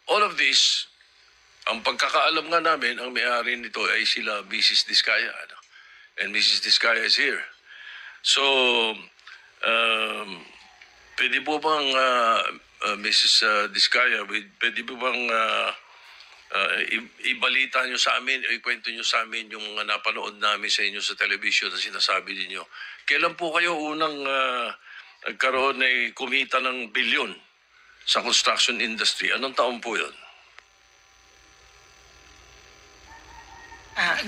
All of this, ang pagkakaalam nga namin, ang may-ari nito ay sila Mrs. Diskaya. Ano? And Mrs. Diskaya is here. So, um, pwede po bang, Mrs. Diskaya, pwede po bang ibalita nyo sa amin, ikwento nyo sa amin yung napanood namin sa inyo sa television na sinasabi ninyo. Kailan po kayo unang nagkaroon ay kumita ng bilyon sa construction industry? Anong taon po yun?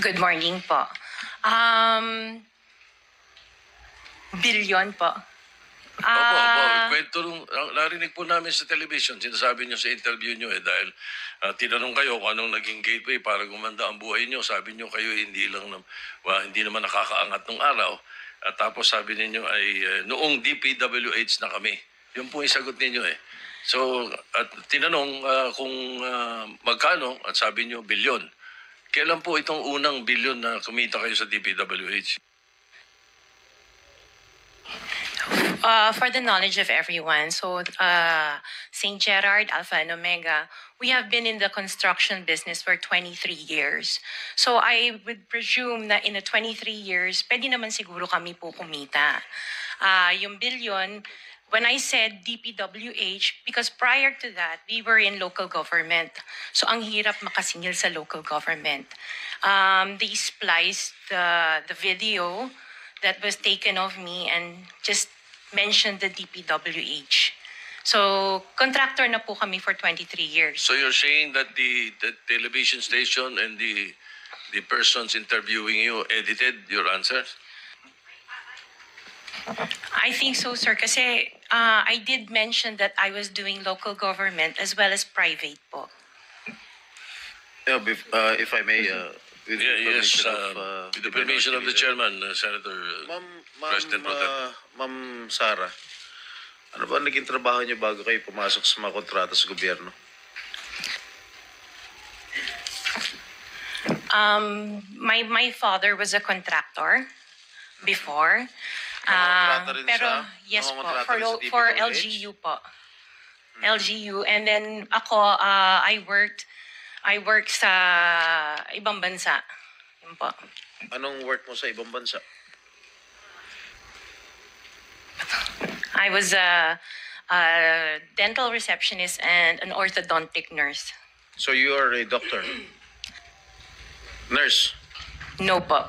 Good morning po. Bilyon po. Opo. Kwento nung, narinig po namin sa television, sinasabi nyo sa interview nyo dahil tinanong kayo kung anong naging gateway para gumanda ang buhay nyo. Sabi nyo kayo hindi naman nakakaangat ng araw. At tapos sabi ninyo ay noong DPWH na kami. Yun po yung sagot ninyo eh. So, at tinanong kung magkano at sabi nyo bilyon. Kailan po itong unang bilyon na kumita kayo sa DPWH? For the knowledge of everyone, so St. Gerard, Alpha and Omega, we have been in the construction business for 23 years. So I would presume na in the 23 years, pwede naman siguro kami po kumita. Yung billion, when I said DPWH, because prior to that, we were in local government. So ang hirap makasingil sa local government. They spliced the video that was taken of me and just mentioned the DPWH. So, contractor na po kami for 23 years. So you're saying that the television station and the persons interviewing you edited your answers? I think so, sir, kasi I did mention that I was doing local government as well as private po. Yeah, if I may, with the permission of the chairman, Senator President Pro Tem. Ma'am Sara, ano ba naging trabaho niyo bago kayo pumasok sa mga kontrata sa gobyerno? My father was a contractor before. Nangongontrata rin Pero siya? yes po, Nangongontrata rin sa for DPWH? LGU po. LGU, and then ako I worked sa ibang bansa. Yun po. Anong work mo sa ibang bansa? I was a dental receptionist and an orthodontic nurse. So you are a doctor? Nurse? No po.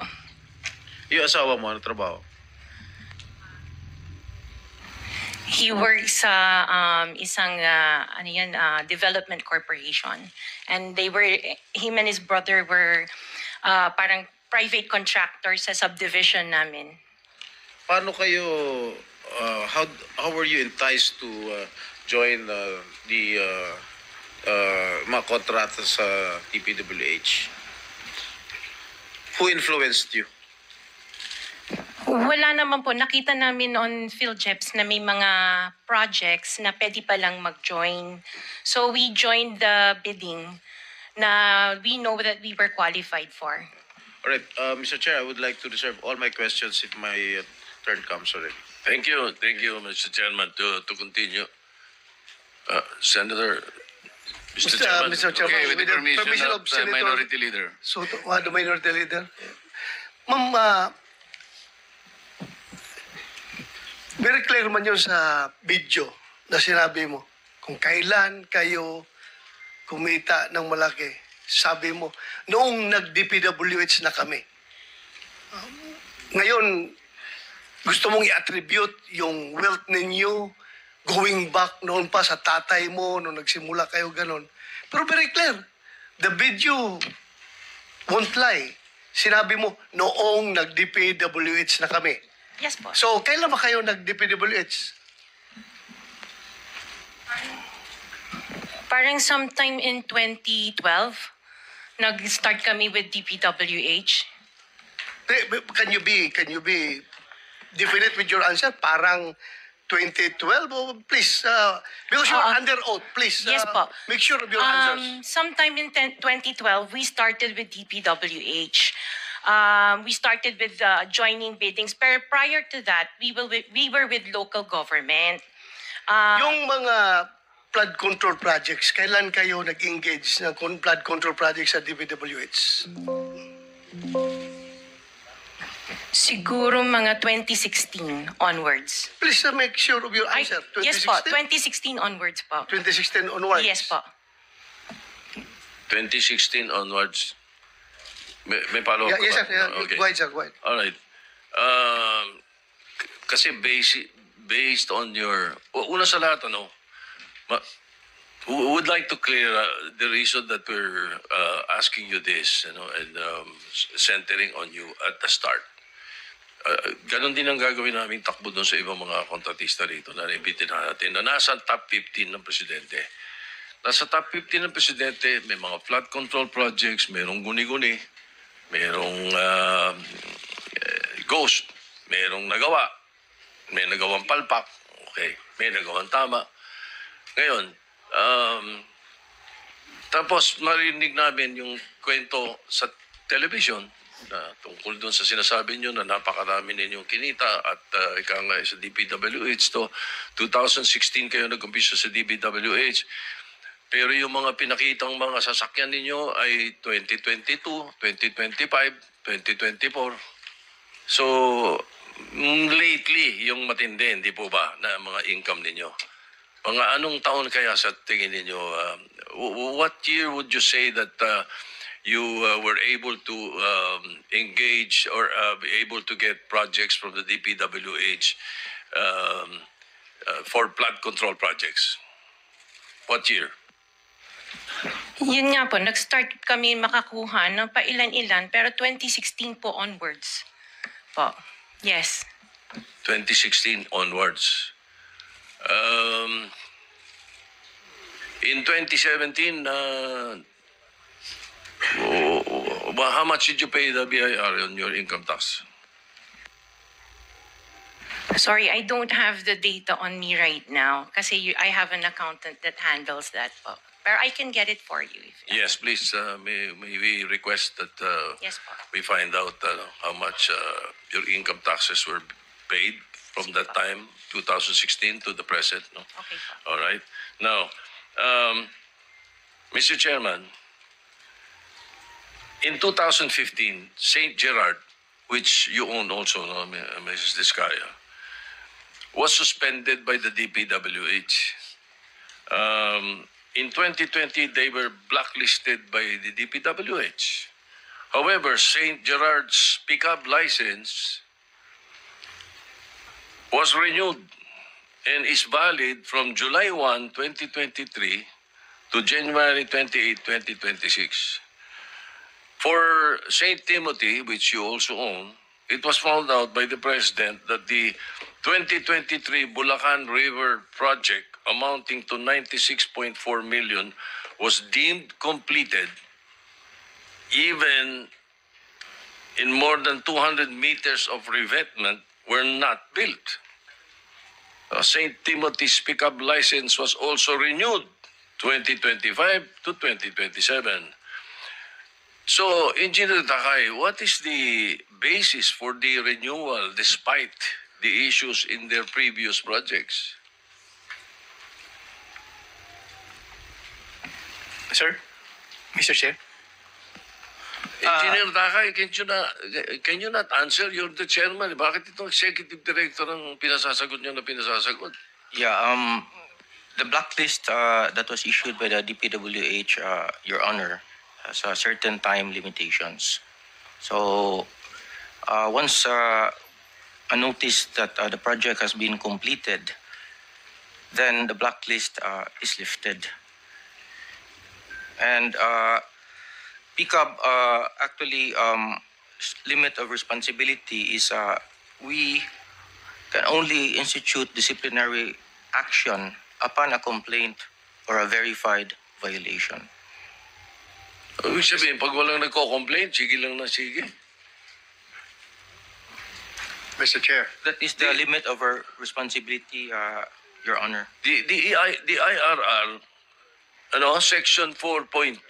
Yung asawa mo, ano trabaho? He works sa isang development corporation, and him and his brother were parang private contractors sa subdivision namin. Paano kayo, how were you enticed to join the mga kontrata sa DPWH? Who influenced you? Wala naman po. Nakita namin on PhilJeps na may mga projects na pwede palang mag-join. So we joined the bidding na we know that we were qualified for. All right, Mr. Chair, I would like to reserve all my questions if my turn comes already. Thank you, Mr. Chairman, to continue. Senator, Mr. Chairman. Mr. Chairman, Okay, with the permission of Senator Minority Leader. So, the Minority Leader. Ma'am, very clear man yun sa video na sinabi mo. Kung kailan kayo kumita ng malaki, sabi mo, noong nag-DPWH na kami. Ngayon, gusto mong i-attribute yung wealth ninyo going back noon pa sa tatay mo, noong nagsimula kayo ganon. Pero very clear, the video won't lie. Sinabi mo, noong nag-DPWH na kami. Yes po. So, kailan ba kayo nag-DPWH? Parang sometime in 2012, nag-start kami with DPWH. Can you be definite with your answer? Parang 2012? Oh, please, because you're under oath, please. Yes po. Make sure of your answers. Sometime in 2012, we started with DPWH. We started with joining biddings. Pero prior to that, we were with local government. Yung mga flood control projects, kailan kayo nag-engage ng flood control projects sa DPWH? Siguro mga 2016 onwards. Please make sure of your Ay, answer. yes po, 2016 onwards po. 2016 onwards? Yes po. 2016 onwards. May follow-up Yeah, yes, ka sir. ba? Yeah, Okay. Go ahead, sir. Go ahead. All right. Kasi based on your... Una sa lahat, would like to clear the reason that we're asking you this, and centering on you at the start. Ganon din ang gagawin namin takbo doon sa ibang mga kontratista rito na naibitin natin na nasa top 15 ng presidente. Nasa top 15 ng presidente, may mga flood control projects, merong guni-guni, merong ghost, merong nagawa, may nagawang palpak, okay, may nagawang tama. Ngayon, tapos marinig namin yung kwento sa television na tungkol doon sa sinasabi nyo na napakarami ninyong kinita at ika nga sa DPWH to 2016 kayo nag-umpisa sa DPWH. Pero yung mga pinakitang mga sasakyan ninyo ay 2022, 2025, 2024. So, lately, yung matindi, hindi po ba, na mga income ninyo? Mga anong taon kaya sa tingin ninyo? What year would you say that you were able to engage or be able to get projects from the DPWH for flood control projects? What year? Yun nga po, nag-start kami makakuha ng pailan-ilan, pero 2016 po onwards. Po. Yes. 2016 onwards. In 2017, how much did you pay the BIR on your income tax? Sorry, I don't have the data on me right now kasi I have an accountant that handles that po. Pero I can get it for you. Yes, please. May we request that Yes po. we find out how much your income taxes were paid from that time, 2016 to the present. No? Okay po. All right. Now, Mr. Chairman, in 2015, St. Gerard, which you own also, no, Mrs. Discaya, was suspended by the DPWH. In 2020, they were blacklisted by the DPWH. However, St. Gerard's pickup license was renewed and is valid from July 1, 2023 to January 28, 2026. For St. Timothy, which you also own, it was found out by the President that the 2023 Bulacan River project amounting to 96.4 million was deemed completed even in more than 200 meters of revetment were not built. St. Timothy's pickup license was also renewed 2025 to 2027. So, Engineer Takay, what is the basis for the renewal despite the issues in their previous projects? Sir? Mr. Chair? Engineer Takay, can you not answer? You're the chairman. Bakit itong executive director ang pinasasagot niyo na pinasasagot? Yeah, the blacklist that was issued by the DPWH, Your Honor, has certain time limitations. So, once a notice that the project has been completed, then the blacklist is lifted. And PICAB actually limit of responsibility is we can only institute disciplinary action upon a complaint or a verified violation. Ibig sabihin, pag walang nagko-complain, sige lang na sige. Mr. Chair. That is the limit of our responsibility, Your Honor. The IRR, Section 4.2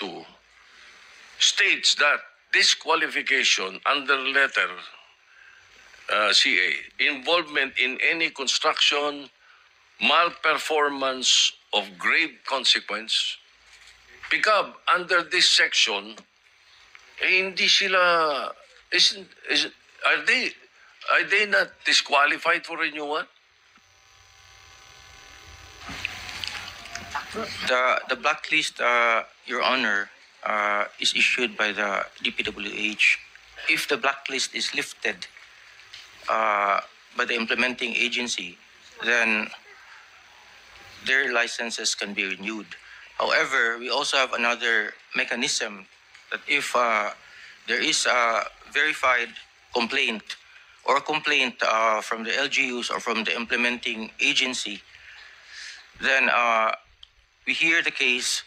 states that disqualification under letter CA, involvement in any construction malperformance of grave consequence, pickup under this section, hindi sila, are they not disqualified for renewal? The blacklist, Your Honor, is issued by the DPWH. If the blacklist is lifted by the implementing agency, then their licenses can be renewed. However, we also have another mechanism that if there is a verified complaint or complaint from the LGUs or from the implementing agency, then we hear the case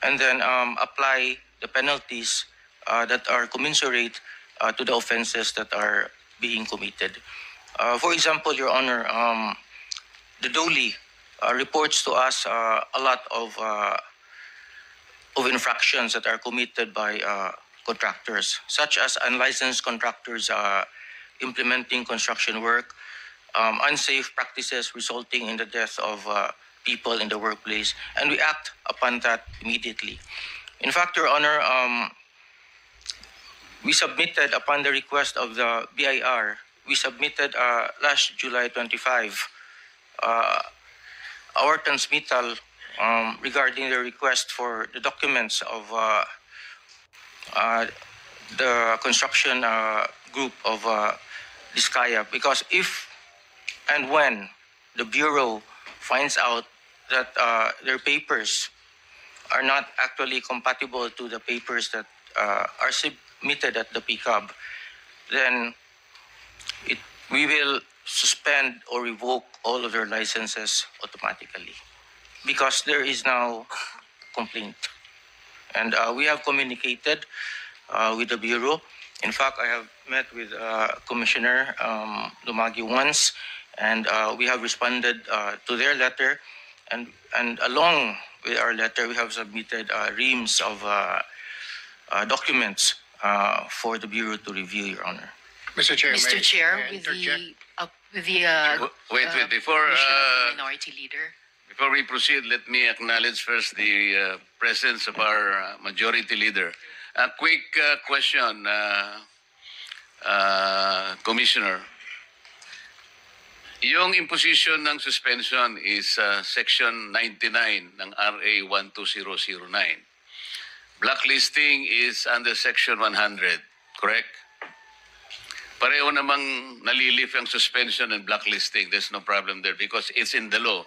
and then apply the penalties that are commensurate to the offenses that are being committed. For example, Your Honor, the DOLE reports to us a lot of infractions that are committed by contractors, such as unlicensed contractors implementing construction work, unsafe practices resulting in the death of people in the workplace, and we act upon that immediately. In fact, Your Honor, we submitted upon the request of the BIR, we submitted last July 25 our transmittal regarding the request for the documents of the construction group of Diskaya, because if and when the Bureau finds out that their papers are not actually compatible to the papers that are submitted at the PCAB, then we will suspend or revoke all of their licenses automatically because there is now complaint. And we have communicated with the Bureau. In fact, I have met with Commissioner Lumagi once, and we have responded to their letter. And along with our letter, we have submitted reams of documents for the Bureau to review, Your Honor. Mr. Chair, Mr. Chair, may I with interject? Wait, before Commissioner of the Minority Leader. before we proceed, let me acknowledge first the presence of our Majority Leader. A quick question, Commissioner. Yung imposition ng suspension is Section 99 ng RA 12009. Blacklisting is under Section 100, correct? Pareho namang nalilif ang suspension and blacklisting. There's no problem there because it's in the law.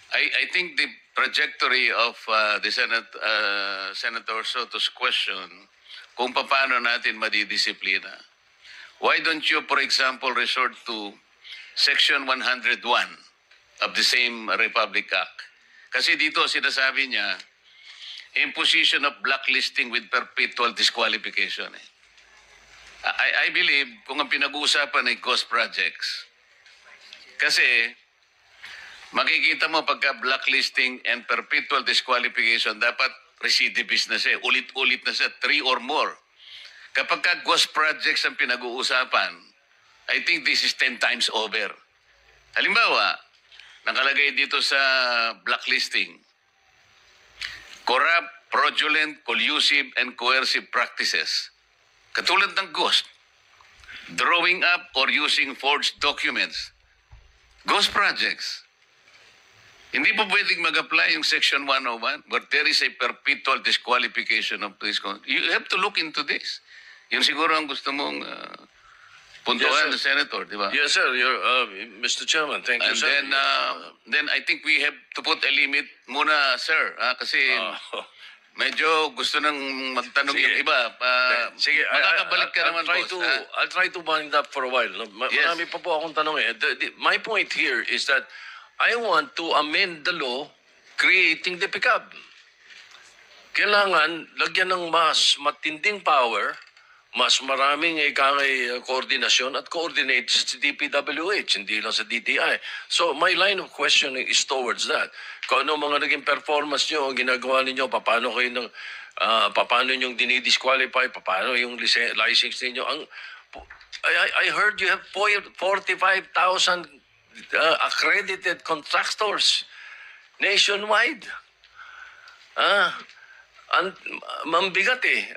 I think the trajectory of the Senator Soto's question, kung paano natin madidisiplina. Why don't you, for example, resort to Section 101 of the same Republic Act? Kasi dito sinasabi niya, imposition of blacklisting with perpetual disqualification. I believe kung ang pinag-uusapan ay ghost projects. Kasi makikita mo pagka blacklisting and perpetual disqualification, dapat recidivist na siya, ulit-ulit na siya, 3 or more. Kapag ka ghost projects ang pinag-uusapan, I think this is 10 times over. Halimbawa, nakalagay dito sa blacklisting, corrupt, fraudulent, collusive, and coercive practices. Katulad ng ghost, drawing up or using forged documents. Ghost projects. Hindi po pwedeng mag-apply yung Section 101, but there is a perpetual disqualification of this. You have to look into this. Yun siguro ang gusto mong puntuhan Yes, ng Senator, di ba? Yes, sir. Mr. Chairman, thank you, And sir. then I think we have to put a limit muna, sir. Kasi medyo gusto nang magtanong Sige. yung iba. Sige, Makakabalik ka naman, boss. I'll try to wind up for a while. Yes. Marami pa po akong tanong eh. My point here is that I want to amend the law creating the PICAB. Kailangan lagyan ng mas matinding power, mas maraming koordinasyon at coordinate sa DPWH, hindi lang sa DTI. So my line of questioning is towards that. Kung ano mga naging performance nyo, ginagawa ninyo, paano kayo paano nyo dinidisqualify, paano yung license ninyo. I heard you have 45,000 accredited contractors nationwide. Ang mambigat eh.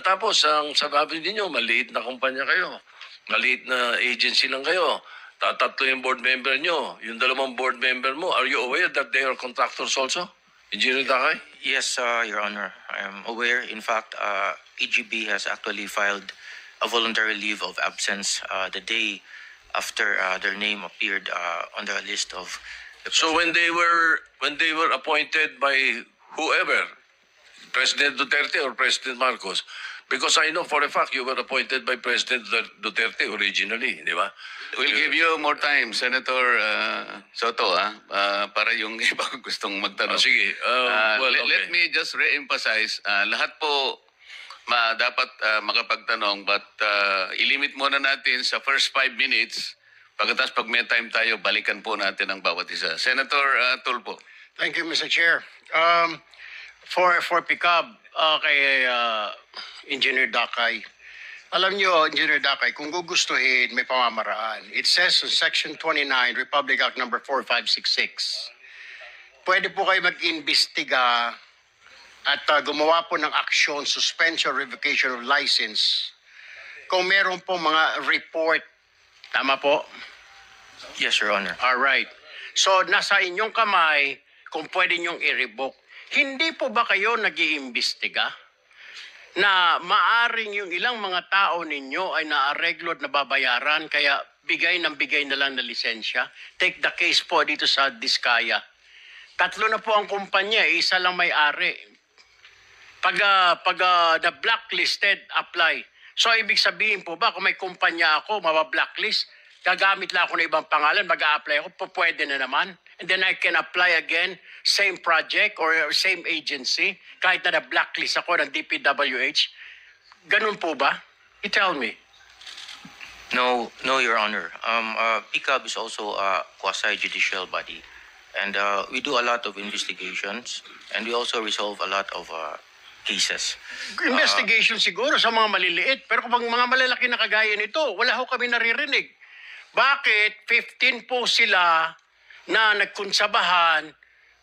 Tapos, ang sabi ninyo, maliit na kumpanya kayo. Maliit na agency lang kayo. Tatatlo yung board member nyo. Yung dalawang board member mo, are you aware that they are contractors also? Engineer Dakay? Yes, Your Honor. I am aware. In fact, EGB has actually filed a voluntary leave of absence the day after their name appeared on the list of the So when they were appointed by whoever, President Duterte or President Marcos, because I know for a fact you were appointed by President Duterte originally, di ba? We'll give you more time, Senator Soto, para yung iba gustong magtanong. Sige. Let me just re-emphasize, lahat po dapat makapagtanong, but ilimit muna natin sa first 5 minutes. Pagkatapos pag may time tayo, balikan po natin ang bawat isa. Senator Tulfo. Thank you, Mr. Chair. For PICAB, kay Engineer Dakay, alam nyo, Engineer Dakay, kung gugustuhin, may pamamaraan. It says in Section 29, Republic Act number 4566, pwede po kayo mag-imbestiga at gumawa po ng aksyon, suspension, revocation of license kung meron po mga report. Tama po? Yes, Your Honor. All right. So, nasa inyong kamay kung pwede nyong i-revoke. Hindi po ba kayo nag-iimbestiga na maaring yung ilang mga tao ninyo ay naareglo at nababayaran kaya bigay na lang na lisensya? Take the case po dito sa Diskaya. 3 na po ang kumpanya, isa lang may-ari. Pag na blacklisted, apply. So, ibig sabihin po ba, kung may kumpanya ako, mabablacklist, gagamit lang ako ng ibang pangalan, mag-a-apply ako, pwede na naman. And then I can apply again, same project or same agency, kahit na na-blacklist ako ng DPWH. Ganun po ba? You tell me. No, Your Honor. PICAB is also a quasi-judicial body. And we do a lot of investigations. And we also resolve a lot of cases. Investigation siguro sa mga maliliit. Pero kung mga malalaki na kagaya nito, wala ho kami naririnig. Bakit 15 po sila na nagkunsabahan,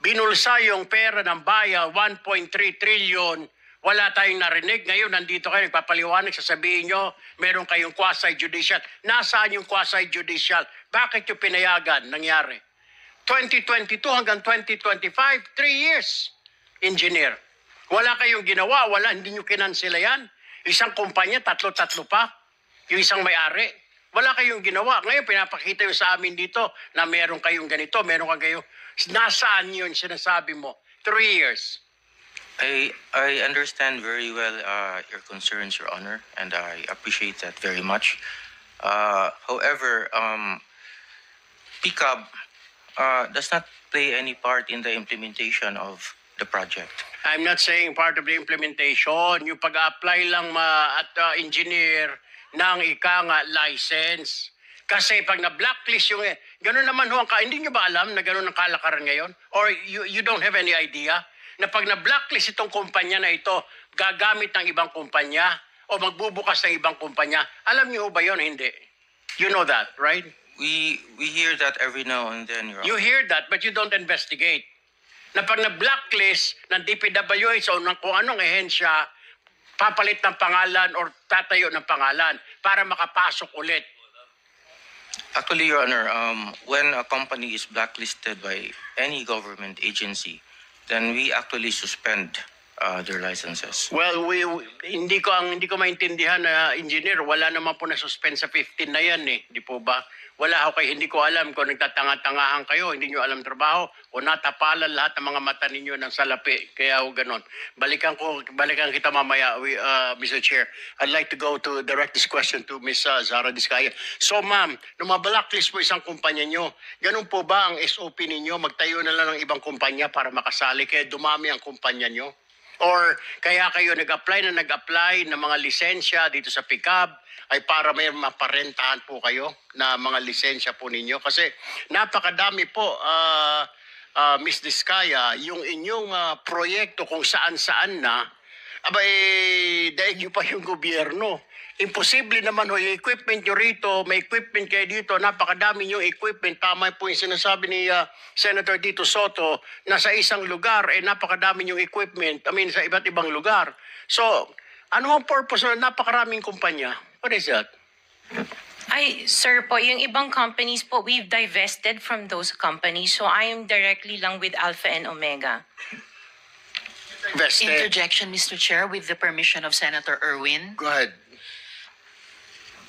binulsa yung pera ng bayan, 1.3 trillion, wala tayong narinig. Ngayon, nandito kayo, nagpapaliwanag, sasabihin nyo, meron kayong quasi-judicial. Nasaan yung quasi-judicial? Bakit yung pinayagan nangyari? 2022 hanggang 2025, 3 years, engineer. Wala kayong ginawa, hindi nyo kinansela yan. Isang kumpanya, tatlo pa. Yung isang may-ari. Wala kayong ginawa. Ngayon, pinapakita yung sa amin dito na meron kayong ganito, meron kayong nasaan yun sinasabi mo? 3 years. I understand very well your concerns, Your Honor, and I appreciate that very much. However, PICAB does not play any part in the implementation of the project. I'm not saying part of the implementation. Yung pag-apply lang at engineer ng license. Kasi pag na-blacklist yung... Ganun naman ho, hindi nyo ba alam na ganun ang kalakaran ngayon? Or you don't have any idea na pag na-blacklist itong kumpanya na ito, gagamit ng ibang kumpanya o magbubukas ng ibang kumpanya. Alam nyo ba yun? Hindi. You know that, right? We hear that every now and then, Your Honor. You hear that, but you don't investigate. Na pag na-blacklist ng DPWH o ng kung anong ehensya, papalit ng pangalan or tatayo ng pangalan para makapasok ulit. Actually, Your Honor, when a company is blacklisted by any government agency, then we actually suspend their licenses. Well, hindi ko maintindihan na engineer, wala naman po na suspend sa 15 na yan eh, di po ba? Wala ako hindi ko alam kung nagtatanga-tangahan kayo, hindi nyo alam trabaho o natapalan lahat ng mga mata ninyo ng salapi. Kaya ho ganon. Balikan kita mamaya, Mr. Chair. I'd like to go to direct this question to Ms. Zara Diskaya. So ma'am, nung ma-blacklist po isang kumpanya nyo, ganun po ba ang SOP ninyo? Magtayo na lang ng ibang kumpanya para makasali kaya dumami ang kumpanya nyo? Or kaya kayo nag-apply ng mga lisensya dito sa PICAB ay para may maparentahan po kayo na mga lisensya po ninyo? Kasi napakadami po, Ms. Diskaya, yung inyong proyekto kung saan-saan na, abay, dahil nyo pa yung gobyerno. Imposible naman ho, yung equipment nyo rito, may equipment kayo dito, napakadami yung equipment. Tama po yung sinasabi ni Senator Tito Soto na sa isang lugar, napakadami yung equipment, sa iba't ibang lugar. So, ano ang purpose na napakaraming kumpanya? What is that? Ay, sir po, yung ibang companies po, we've divested from those companies. So I am directly lang with Alpha and Omega. Invested. Interjection, Mr. Chair, with the permission of Senator Erwin. Go ahead.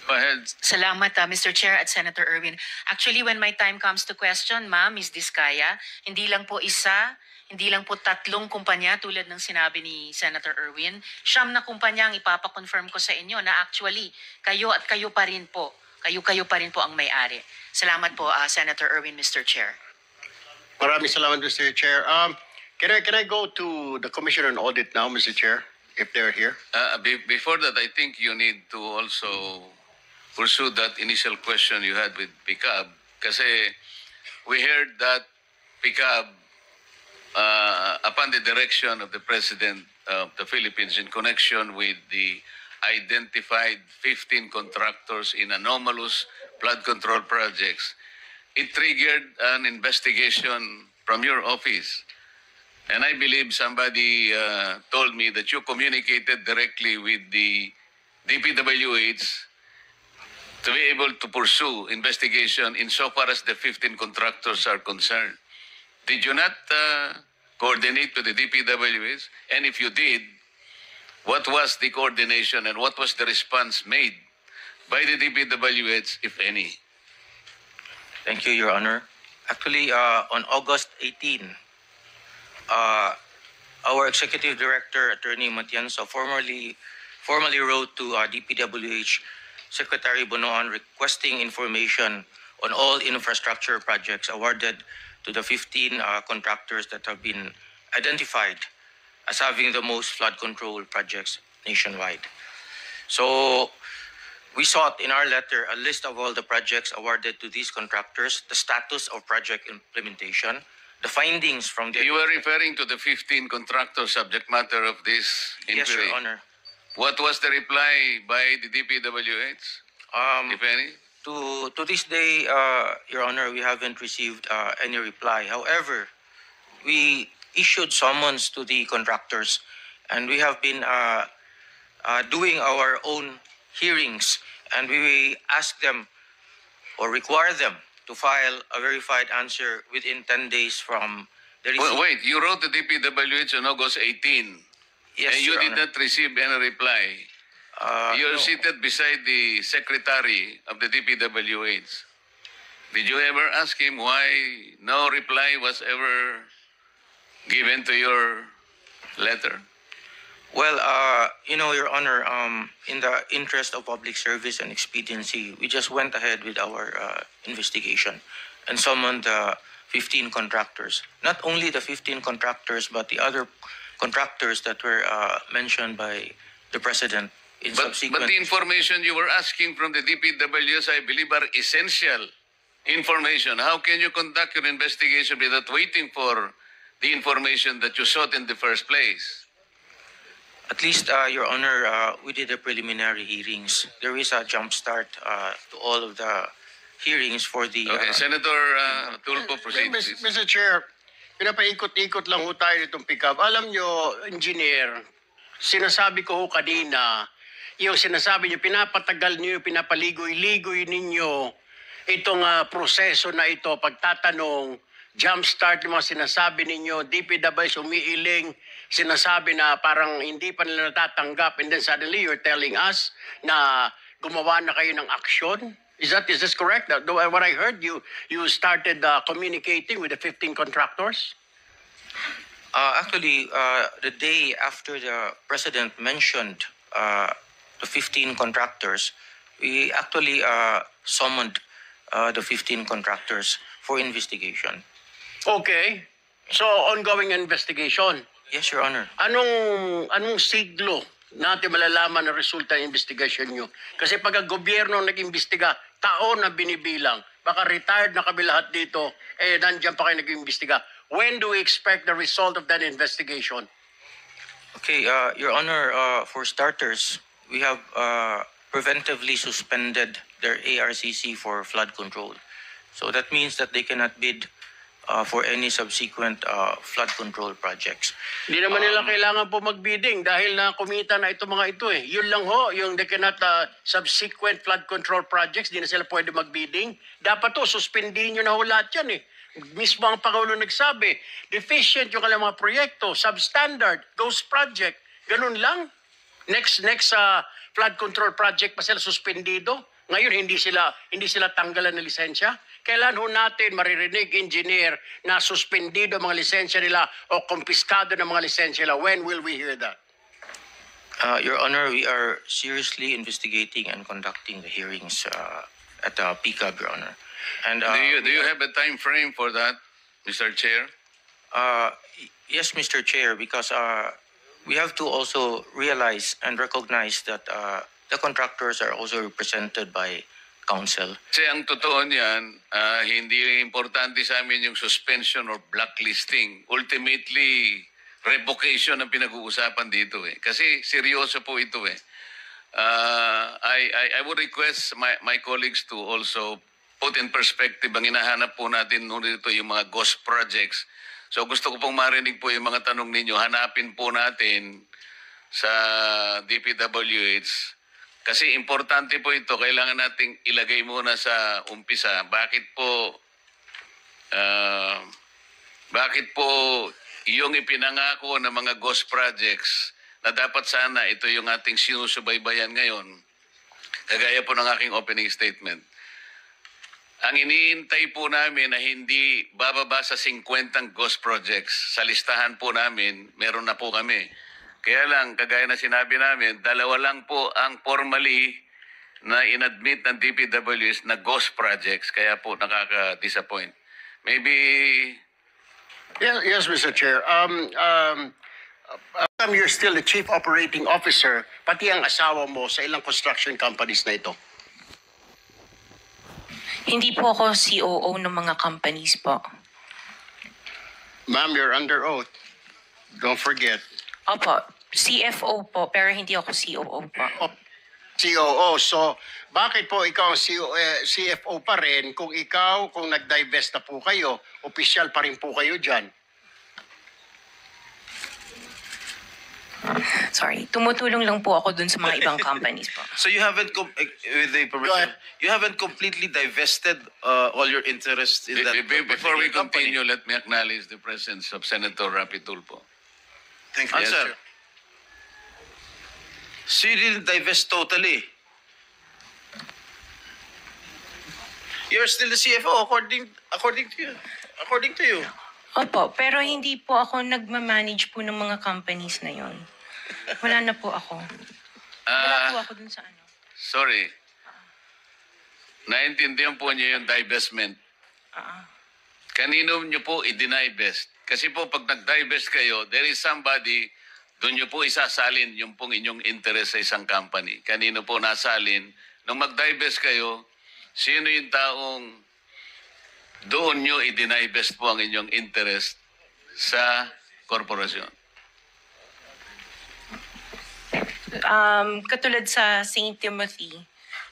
Go ahead. Salamat, Mr. Chair at Senator Erwin. Actually, when my time comes to question, ma'am, Ms. Diskaya, hindi lang po isa, hindi lang po tatlong kumpanya tulad ng sinabi ni Senator Erwin. Siyam na kumpanya ang ipapakonfirm ko sa inyo na actually, kayo at kayo pa rin po. Kayo pa rin po ang may-ari. Salamat po, Senator Erwin, Mr. Chair. Maraming salamat, Mr. Chair. Can I go to the Commission on Audit now, Mr. Chair, if they're here? Before that, I think you need to also pursue that initial question you had with PICAB. Kasi we heard that PICAB, upon the direction of the President of the Philippines in connection with the identified 15 contractors in anomalous flood control projects, it triggered an investigation from your office. And I believe somebody told me that you communicated directly with the DPWH to be able to pursue investigation insofar as the 15 contractors are concerned. Did you not coordinate to the DPWH? And if you did, what was the coordination and what was the response made by the DPWH, if any? Thank you, Your Honor. Actually, on August 18, our Executive Director, Attorney Matienzo, formally wrote to DPWH Secretary Bonoan requesting information on all infrastructure projects awarded to the 15 contractors that have been identified as having the most flood control projects nationwide. So we sought in our letter a list of all the projects awarded to these contractors, the status of project implementation, the findings from the... You were referring to the 15 contractors subject matter of this inquiry. Yes, Your Honor. What was the reply by the DPWH, if any? To this day, Your Honor, we haven't received any reply. However, we issued summons to the contractors, and we have been doing our own hearings, and we ask them or require them to file a verified answer within 10 days from the receipt. Wait, you wrote the DPWH on August 18, Yes, and you Your did Honor. not receive any reply. You're No. seated beside the secretary of the DPWH. Did you ever ask him why no reply was ever given to your letter? Well, Your Honor, in the interest of public service and expediency, we just went ahead with our investigation and summoned the 15 contractors. Not only the 15 contractors, but the other contractors that were mentioned by the President in subsequent... But the information you were asking from the DPWH, I believe, are essential information. How can you conduct your investigation without waiting for the information that you sought in the first place? At least, Your Honor, we did the preliminary hearings. There is a jump start to all of the hearings for the... Okay, Senator Tulfo, proceed, please. Mr. Chair, pinapaikot-ikot lang ho tayo nitong pick-up. Alam nyo, engineer, sinasabi ko ho kanina, yung sinasabi nyo, pinapatagal nyo, pinapaligoy-ligoy ninyo itong proseso na ito, pagtatanong, jumpstart yung mga sinasabi ninyo, DPWH umiiling, sinasabi na parang hindi pa nila natatanggap, and then suddenly you're telling us na gumawa na kayo ng aksyon? Is this correct? What I heard, you started communicating with the 15 contractors? Actually, the day after the President mentioned the 15 contractors, we actually summoned the 15 contractors for investigation. Okay. So, ongoing investigation. Yes, Your Honor. Anong siglo natin malalaman ang resulta ng investigation nyo? Kasi pag ang gobyerno nag-imbestiga, taon na binibilang, baka retired na kami lahat dito, nandiyan pa kayo nag-imbestiga. When do we expect the result of that investigation? Okay, Your Honor, for starters, we have preventively suspended their ARCC for flood control. So that means that they cannot bid for any subsequent flood control projects. Hindi naman nila kailangan po magbidding dahil na kumita na ito mga ito eh. Yun lang ho, yung they cannot subsequent flood control projects, di na sila pwede magbidding. Dapat to, suspendin nyo na ho lahat yan eh. Mismo ang Pangulo nagsabi, deficient yung kanilang mga proyekto, substandard, ghost project, ganun lang. Next flood control project pa sila suspendido. Ngayon hindi sila tanggalan ng lisensya. Kailan ho natin maririnig, engineer, na suspendido ang mga lisensya nila o kumpiskado ng mga lisensya nila? When will we hear that? Your Honor, we are seriously investigating and conducting the hearings at PCAB, Your Honor. And Do you have a time frame for that, Mr. Chair? yes, Mr. Chair, because we have to also realize and recognize that the contractors are also represented by counsel. Kasi ang totoo niyan, hindi importante sa amin yung suspension or blacklisting. Ultimately, revocation ang pinag-uusapan dito eh. Kasi seryoso po ito eh. I would request my colleagues to also put in perspective ang hinahanap po natin dito yung mga ghost projects. So gusto ko pong marinig po yung mga tanong ninyo. Hanapin po natin sa DPWH. Kasi importante po ito, kailangan nating ilagay muna sa umpisa. Bakit po yung ipinangako ng mga ghost projects na dapat sana ito yung ating sinusubaybayan ngayon, kagaya po ng aking opening statement. Ang iniintay po namin na hindi bababa sa 50 ghost projects. Sa listahan po namin, meron na po kami. Kaya lang, kagaya na sinabi namin, 2 lang po ang formally na inadmit ng DPWH na ghost projects. Kaya po nakaka-disappoint. Maybe... Yes, Mr. Chair. You're still the Chief Operating Officer, pati ang asawa mo sa ilang construction companies na ito. Hindi po ako COO ng mga companies po. Ma'am, you're under oath. Don't forget. Opo, CFO po, pero hindi ako COO po. COO. So, bakit po ikaw ang CFO pa rin kung nag-divest na po kayo, opisyal pa rin po kayo dyan? Sorry, tumutulong lang po ako dun sa mga ibang companies po. So you haven't, with the Go permission, ahead. you haven't completely divested all your interest in that. Before we particular company. continue, let me acknowledge the presence of Senator Rapi Tulfo. Thank you, Yes, sir. So you didn't divest totally. You're still the CFO according to you. According to you. Opo, pero hindi po ako nagmamanage po ng mga companies na yon. Wala na po ako. Wala po ako dun sa ano. Sorry. Naintindihan po niyo yung divestment. Kanino niyo po i-divest? Kasi po pag nag-divest kayo, there is somebody, doon niyo po isasalin yung pong inyong interest sa isang company. Kanino po nasalin? Nung mag-divest kayo, sino yung taong doon niyo i-divest po ang inyong interest sa korporasyon? Katulad sa St. Timothy,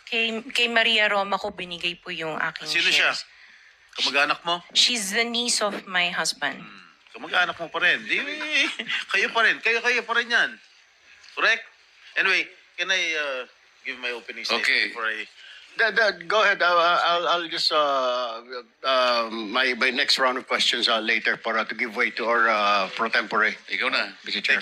kay Maria Roma ko binigay po yung aking Sino siya? shares. Kamag-anak mo? She's the niece of my husband. Kamag-anak mo pa rin. Kayo pa rin. Kayo pa rin yan. Correct? Anyway, can I give my opening statement Okay. before I... Go ahead. I'll just my next round of questions later para to give way to our pro tempore. Ikaw na. Mr. Chair.